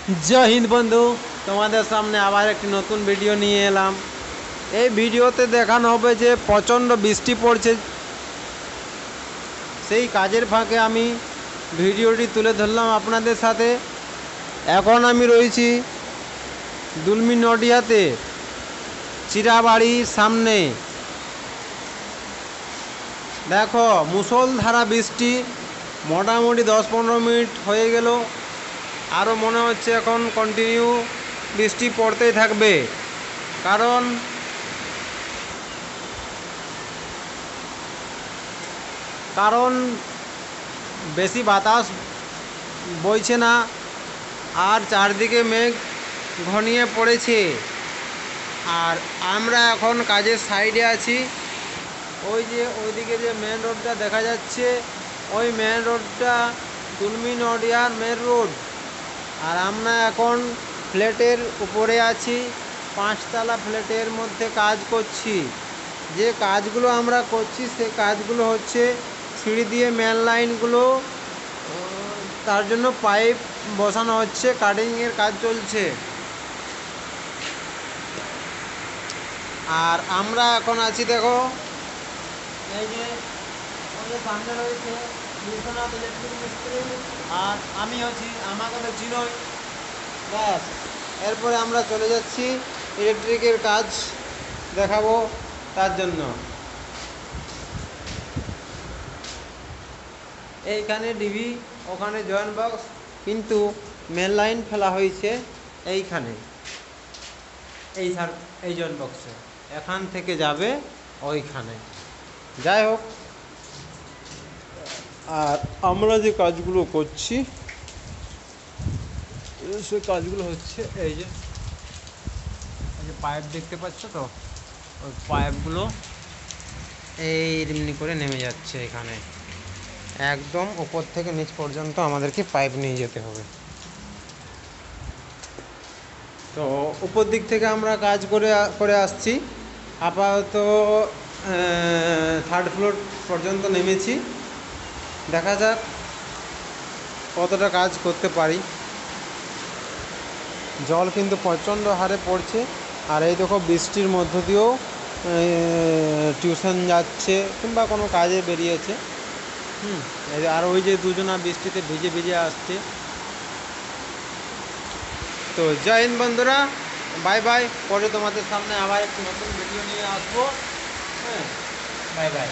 जय हिंद बंधु तुम्हारे सामने आबार एक नतून भिडियो निये एलाम। এই ভিডিওতে দেখানো হবে যে প্রচণ্ড বৃষ্টি পড়ছে, সেই কাজের ফাঁকে আমি ভিডিওটি তুলে ধরলাম আপনাদের সাথে। এখন আমি রয়েছি দুলমি নডিয়াতে চিরাবাড়ির সামনে। দেখো মুষলধারা বৃষ্টি, মোটামুটি 10-15 মিনিট হয়ে গেল, আরও মনে হচ্ছে এখন কন্টিনিউ বৃষ্টি পড়তেই থাকবে। কারণ বেশি বাতাস বইছে না, আর চারদিকে মেঘ ঘনিয়ে পড়েছে। আর আমরা এখন কাজের সাইডে আছি। ওই যে ওইদিকে যে মেন রোডটা দেখা যাচ্ছে, ওই মেন রোডটা দুলমি নডিয়ার মেন রোড। আর আমরা এখন ফ্ল্যাটের উপরে আছি, 5তলা ফ্ল্যাটের মধ্যে কাজ করছি। যে কাজগুলো আমরা করছি সেই কাজগুলো হচ্ছে সিঁড়ি দিয়ে মেন লাইনগুলো, তার জন্য পাইপ বসানো হচ্ছে, কাটিংয়ের কাজ চলছে। আর আমরা এখন আছি, দেখো এই যে সামনে রয়েছে বিশ্বনাথ ইলেকট্রিক মিস্ত্রি, আর আমি হচ্ছি, আমাকে তো চিনোই। ব্যাস, এরপরে আমরা চলে যাচ্ছি ইলেকট্রিকের কাজ দেখাবো তার জন্য। এইখানে ডিবি, ওখানে জয়েন্ট বক্স, কিন্তু মেন লাইন ফেলা হয়েছে এইখানে, এই জয়েন্ট বক্সে, এখান থেকে যাবে ওইখানে। যাই হোক, আর আমরা যে কাজগুলো করছি সে কাজগুলো হচ্ছে এই যে পাইপ দেখতে পাচ্ছ তো, ওই পাইপগুলো এমনি করে নেমে যাচ্ছে এখানে, একদম উপর থেকে নিচ পর্যন্ত আমাদেরকে পাইপ নিয়ে যেতে হবে। তো উপর দিক থেকে আমরা কাজ করে আসছি। আপাতত 3rd ফ্লোর পর্যন্ত নেমেছি, দেখা যাক কতটা কাজ করতে পারি। জল কিন্তু প্রচণ্ড হারে পড়ছে। আর এই দেখো বৃষ্টির মধ্য দিয়েও টিউশন যাচ্ছে কিংবা কোনো কাজে বেরিয়েছে। আর ওই যে দুজনা বৃষ্টিতে ভিজে ভিজে আসছে। তো জয় হিন্দ বন্ধুরা, বাই বাই। পরে তোমাদের সামনে আবার একটি নতুন ভিডিও নিয়ে আসবো। Bye bye.